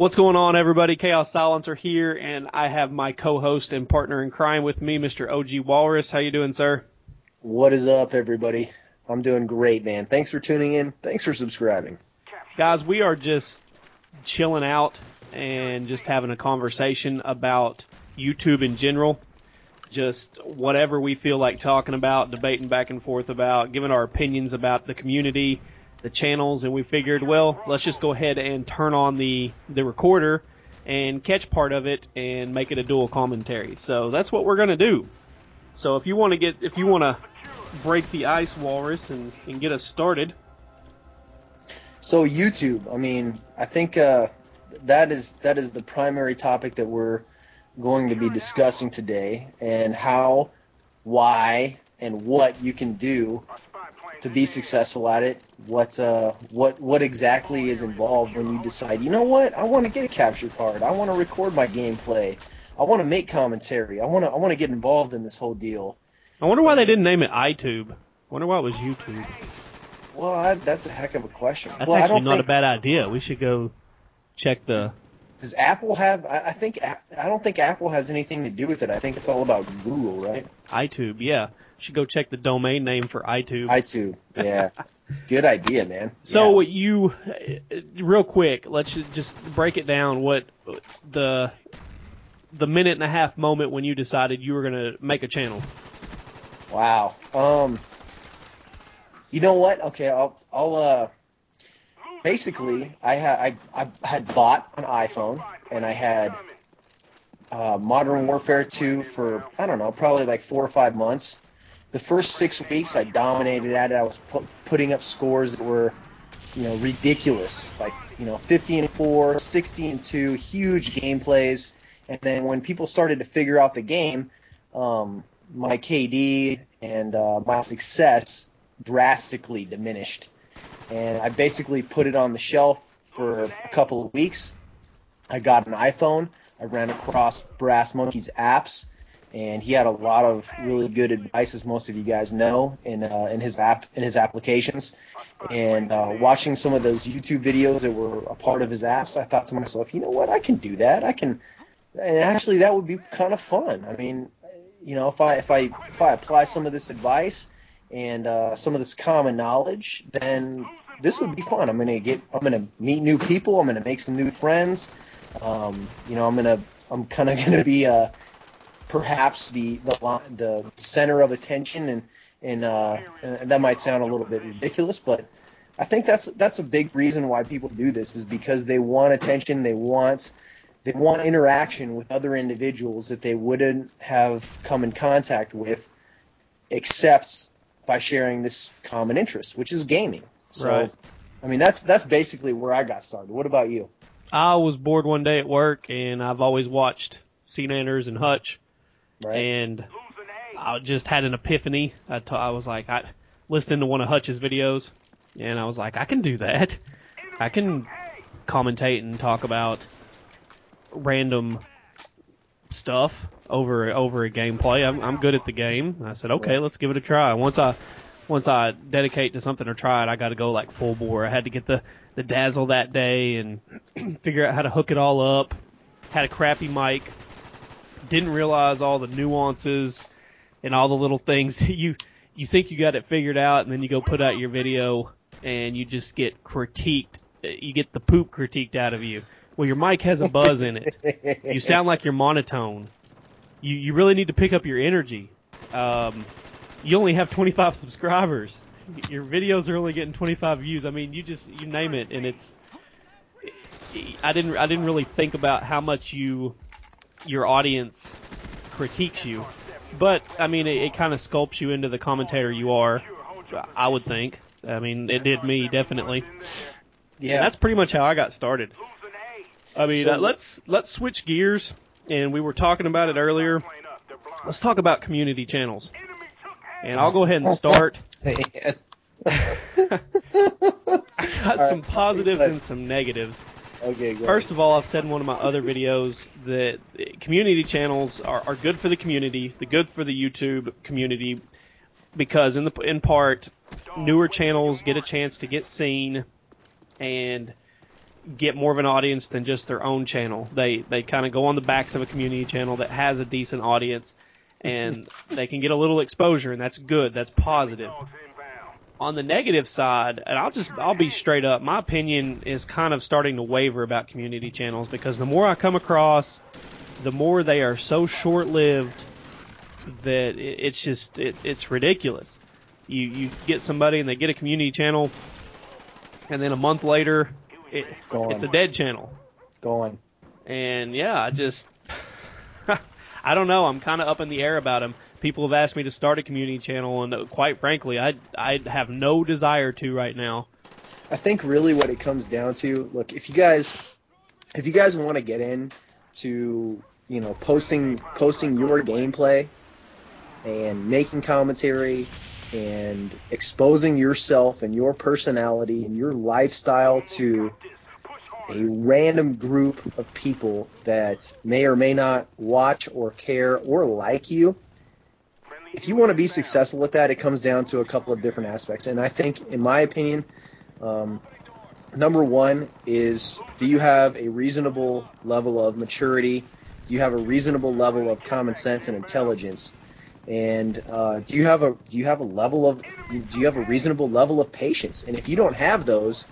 What's going on, everybody? Chaosxsilencer here, and I have my co-host and partner in crime with me, Mr. OGWALRUS. How you doing, sir? What is up, everybody? I'm doing great, man. Thanks for tuning in. Thanks for subscribing. Guys, we are just chilling out and just having a conversation about YouTube in general. Just whatever we feel like talking about, debating back and forth about, giving our opinions about the community, the channels, and we figured, well, let's just go ahead and turn on the recorder and catch part of it and make it a dual commentary. So that's what we're gonna do. So if you want to break the ice, Walrus, and get us started. So YouTube, I mean, I think that is the primary topic that we're going to be discussing today, and how, why, and what you can do to be successful at it. What exactly is involved when you decide, you know what, I want to get a capture card, I want to record my gameplay, I want to make commentary, I want to get involved in this whole deal. I wonder why they didn't name it iTube. I wonder why it was YouTube. Well, that's a heck of a question. That's actually not a bad idea. We should go check the... Does Apple have... I don't think Apple has anything to do with it. I think it's all about Google, right? iTube, yeah. Should go check the domain name for iTube. iTube, yeah. Good idea, man. So you, real quick, let's just break it down. What the minute and a half moment when you decided you were going to make a channel? Wow. You know what? Okay, I'll basically, I had bought an iPhone, and I had Modern Warfare 2 for, I don't know, probably like 4 or 5 months. The first 6 weeks, I dominated at it. I was putting up scores that were, ridiculous, like, 50-4, 60-2, huge gameplays. And then when people started to figure out the game, my KD and my success drastically diminished. And I basically put it on the shelf for a couple of weeks. I got an iPhone. I ran across Brass Monkeig's apps, and he had a lot of really good advice, as most of you guys know, in his applications. And watching some of those YouTube videos that were a part of his apps, I thought to myself, you know what, I can do that. And actually, that would be kind of fun. I mean, if I apply some of this advice and some of this common knowledge, then this would be fun. I'm gonna meet new people. I'm gonna make some new friends. I'm kind of gonna be perhaps the center of attention, and that might sound a little bit ridiculous, but I think that's a big reason why people do this, is because they want attention. They want interaction with other individuals that they wouldn't have come in contact with except by sharing this common interest, which is gaming. So, right. I mean, that's basically where I got started. What about you? I was bored one day at work, and I've always watched CNanners and Hutch, right. And I just had an epiphany. I was like, I listened to one of Hutch's videos, and I was like, I can do that. I can commentate and talk about random stuff over a gameplay. I'm good at the game. I said, okay, let's give it a try. Once I dedicate to something or try it, I got to go like full bore. I had to get the dazzle that day and figure out how to hook it all up. Had a crappy mic. Didn't realize all the nuances and all the little things. You think you got it figured out, and then you go put out your video and you just get critiqued. You get the poop critiqued out of you. Well, your mic has a buzz in it. You sound like you're monotone. You really need to pick up your energy. You only have 25 subscribers. Your videos are only getting 25 views. I mean, you name it, and I didn't really think about how much your audience critiques you. But I mean, it kind of sculpts you into the commentator you are, I would think. I mean, it did me, definitely. Yeah. And that's pretty much how I got started. I mean, let's switch gears, and we were talking about it earlier. Let's talk about community channels. And I'll go ahead and start. I got some positives and some negatives. Okay, go First of all, I've said in one of my other videos that community channels are good for the community, they're good for the YouTube community, because in part, newer channels get a chance to get seen, and get more of an audience than just their own channel. They kind of go on the backs of a community channel that has a decent audience, and they can get a little exposure, and that's good. That's positive. On the negative side, and I'll be straight up, my opinion is kind of starting to waver about community channels, because the more I come across, the more they are so short-lived that it's ridiculous. You get somebody and they get a community channel, and then a month later, it's a dead channel. Gone. And yeah, I don't know. I'm kind of up in the air about them. People have asked me to start a community channel, and quite frankly, I have no desire to right now. I think really what it comes down to, look, if you guys want to get into, posting your gameplay and making commentary and exposing yourself and your personality and your lifestyle to a random group of people that may or may not watch or care or like you, if you want to be successful with that, it comes down to a couple of different aspects. And I think, in my opinion, number one is, do you have a reasonable level of maturity? Do you have a reasonable level of common sense and intelligence? And do you have a reasonable level of patience? And if you don't have those,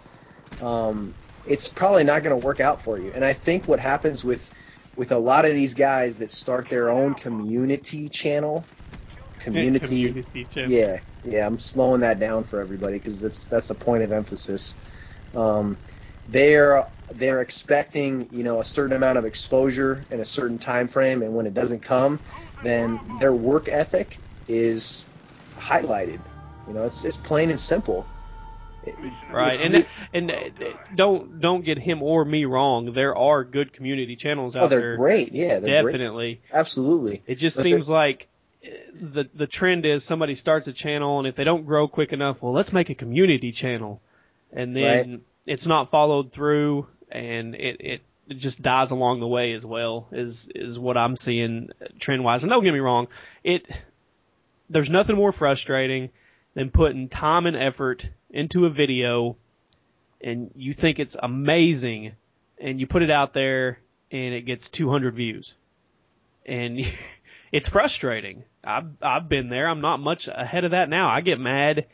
it's probably not going to work out for you. And I think what happens with a lot of these guys that start their own community channel. Yeah, I'm slowing that down for everybody because that's a point of emphasis. They're expecting a certain amount of exposure in a certain time frame, and when it doesn't come, then their work ethic is highlighted. It's plain and simple. Right, and don't get him or me wrong. There are good community channels out there. They're great. Yeah, they're definitely. Great. Absolutely. It just seems like the trend is somebody starts a channel, and if they don't grow quick enough, well, let's make a community channel, and then it's not followed through, and it just dies along the way as well. Is what I'm seeing trend wise. And don't get me wrong, there's nothing more frustrating than putting time and effort into a video, and you think it's amazing, and you put it out there, and it gets 200 views, and it's frustrating. I've been there. I'm not much ahead of that now. I get mad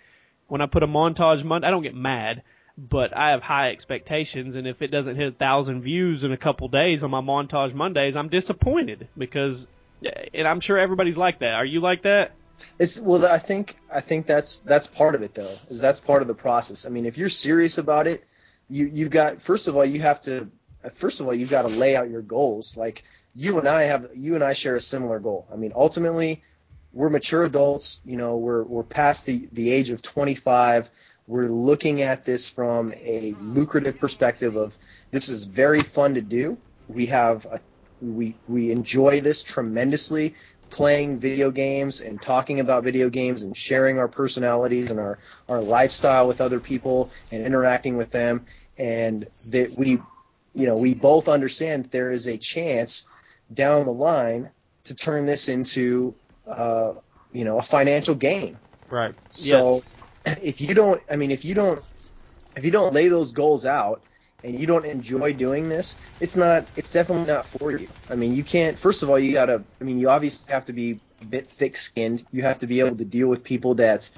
when I put a montage Monday. I don't get mad, but I have high expectations, and if it doesn't hit 1,000 views in a couple days on my montage Mondays, I'm disappointed because, and I'm sure everybody's like that. Are you like that? I think that's part of it though. That's part of the process. I mean, if you're serious about it, you've got first of all you've got to lay out your goals. Like you and I share a similar goal. I mean, ultimately, we're mature adults. We're past the age of 25. We're looking at this from a lucrative perspective of this is very fun to do. We enjoy this tremendously, playing video games and talking about video games and sharing our personalities and our lifestyle with other people and interacting with them, and that we both understand that there is a chance down the line to turn this into a financial gain. Right. So if you don't lay those goals out and you don't enjoy doing this, it's definitely not for you. I mean, you can't, first of all, you obviously have to be a bit thick-skinned. You have to be able to deal with people that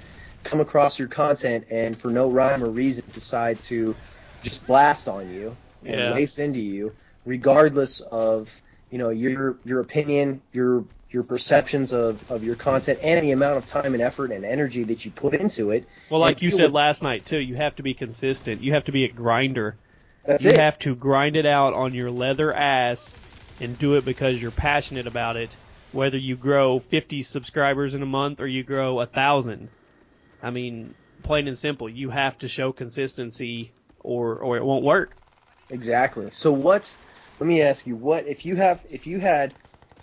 come across your content and for no rhyme or reason decide to just blast on you and lace into you, regardless of, your opinion, your perceptions of your content, and the amount of time and effort and energy that you put into it. Well, like you said last night, too, you have to be consistent. You have to be a grinder. You have to grind it out on your leather ass and do it because you're passionate about it, whether you grow 50 subscribers in a month or you grow 1,000. I mean, plain and simple, you have to show consistency or it won't work. Exactly. So let me ask you, if you had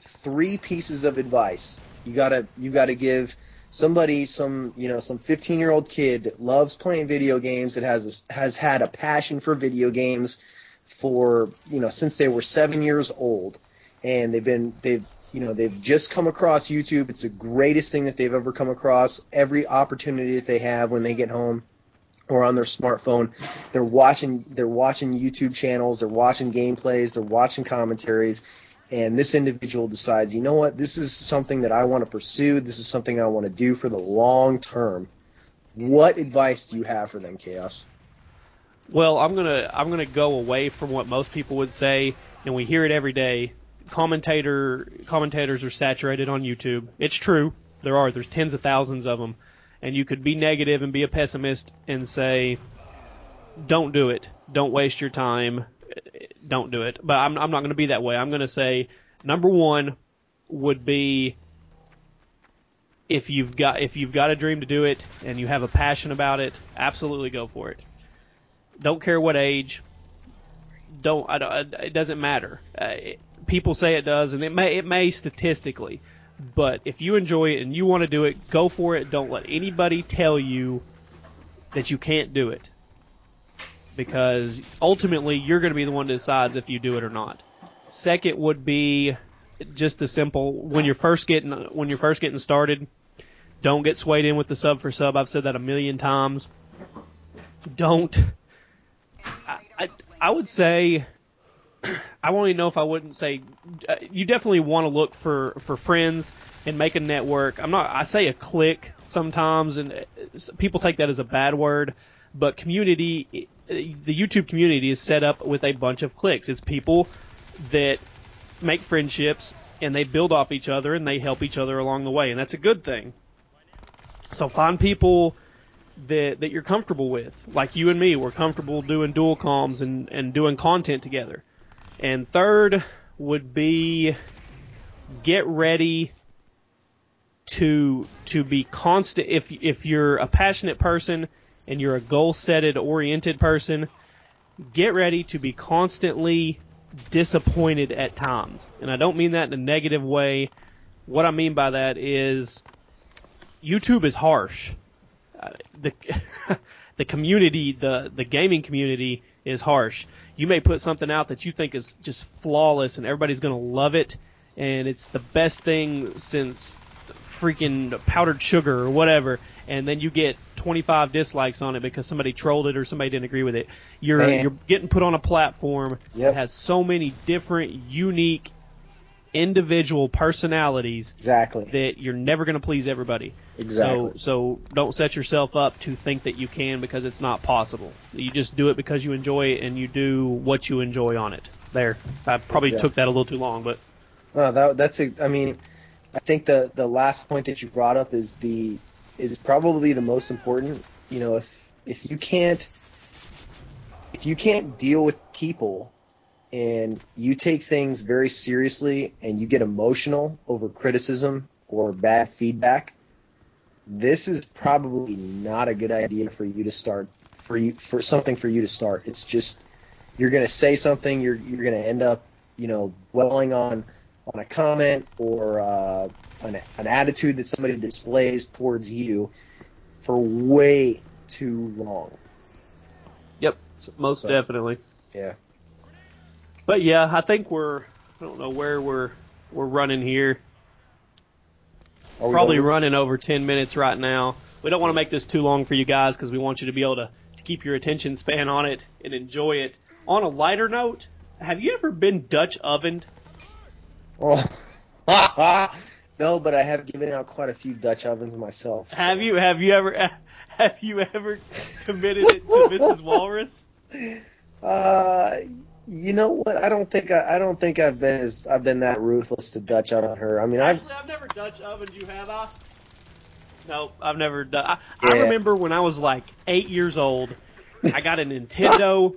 3 pieces of advice you gotta give somebody, some 15-year-old kid that loves playing video games, that has had a passion for video games for since they were 7 years old, and they've just come across YouTube. It's the greatest thing that they've ever come across. Every opportunity that they have when they get home, or on their smartphone. They're watching YouTube channels, they're watching gameplays, they're watching commentaries, and this individual decides, you know what, this is something that I want to pursue, this is something I want to do for the long term. What advice do you have for them, Chaos? Well, I'm gonna go away from what most people would say, and we hear it every day. Commentators are saturated on YouTube. It's true. There's tens of thousands of them, and you could be negative and be a pessimist and say, don't do it. Don't waste your time. Don't do it. But I'm not going to be that way. I'm going to say, number one would be, if you've got a dream to do it and you have a passion about it, absolutely go for it. Don't care what age. It doesn't matter. People say it does, and it may statistically. But if you enjoy it and you want to do it, go for it. Don't let anybody tell you that you can't do it, because ultimately you're going to be the one that decides if you do it or not. Second would be just the simple: when you're first getting started, don't get swayed in with the sub for sub. I've said that a million times. Don't. I would say, I won't even know if I wouldn't say, you definitely want to look for friends and make a network. I say a clique sometimes, and people take that as a bad word, but community, the YouTube community is set up with a bunch of cliques. It's people that make friendships, and they build off each other, and they help each other along the way, and that's a good thing. So find people that you're comfortable with. Like you and me, we're comfortable doing dual comms and doing content together. And third would be, get ready to be constant. If you're a passionate person and you're a goal-setted oriented person, get ready to be constantly disappointed at times. And I don't mean that in a negative way. What I mean by that is, YouTube is harsh. The community, the gaming community is harsh. You may put something out that you think is just flawless and everybody's going to love it, and it's the best thing since freaking powdered sugar or whatever, and then you get 25 dislikes on it because somebody trolled it or somebody didn't agree with it. You're getting put on a platform that has so many different, unique, individual personalities that you're never going to please everybody. So don't set yourself up to think that you can, because it's not possible. You just do it because you enjoy it, and you do what you enjoy on it. There, I probably took that a little too long, but I mean, I think the last point that you brought up is probably the most important. You know, if you can't deal with people, and you take things very seriously, and you get emotional over criticism or bad feedback, this is probably not a good idea for you to start. For something for you to start, it's just, you're going to say something, you're going to end up, dwelling on a comment or an attitude that somebody displays towards you for way too long. Yep, most definitely. Yeah. But yeah, I think I don't know where we're running here. Probably running over 10 minutes right now. We don't want to make this too long for you guys, because we want you to be able to keep your attention span on it and enjoy it. On a lighter note, have you ever been Dutch ovened? Oh, no, but I have given out quite a few Dutch ovens myself. So. Have you ever committed it to Mrs. Walrus? You know what? I don't think I've been that ruthless to Dutch oven her. I mean, I've never Dutch ovened you, have I? No, I've never done. I remember when I was like 8 years old, I got a Nintendo,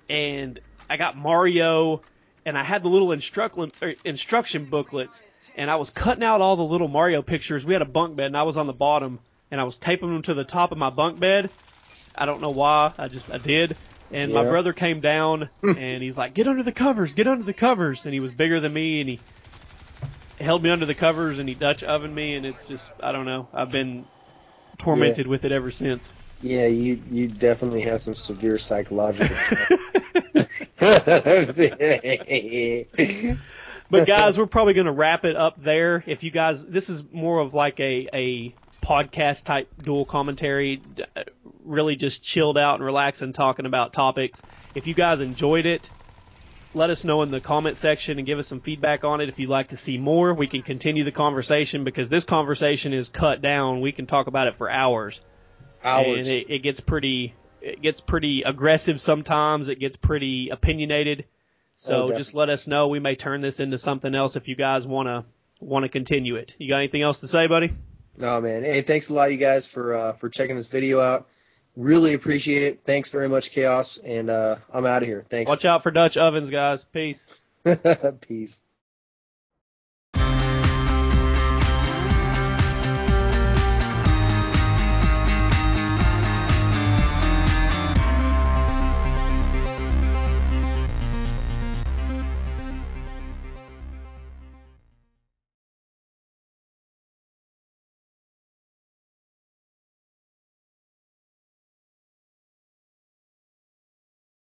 and I got Mario, and I had the little instruction booklets, and I was cutting out all the little Mario pictures. We had a bunk bed, and I was on the bottom, and I was taping them to the top of my bunk bed. I don't know why. I did. And my brother came down, and he's like, get under the covers. And he was bigger than me, and he held me under the covers, and he Dutch ovened me, and it's just, I don't know. I've been tormented with it ever since. Yeah, you definitely have some severe psychological But guys, we're probably going to wrap it up there. If you guys, this is more of like a podcast type dual commentary. really just chilled out and relaxed and talking about topics. If you guys enjoyed it, let us know in the comment section and give us some feedback on it. If you'd like to see more, we can continue the conversation, because this conversation is cut down. We can talk about it for hours. And it gets pretty aggressive sometimes. It gets pretty opinionated. So just let us know. We may turn this into something else if you guys want to continue it. You got anything else to say, buddy? No, man. Hey, thanks a lot, you guys, for checking this video out. Really appreciate it. Thanks very much, Chaos, and I'm out of here. Thanks. Watch out for Dutch ovens, guys. Peace. Peace.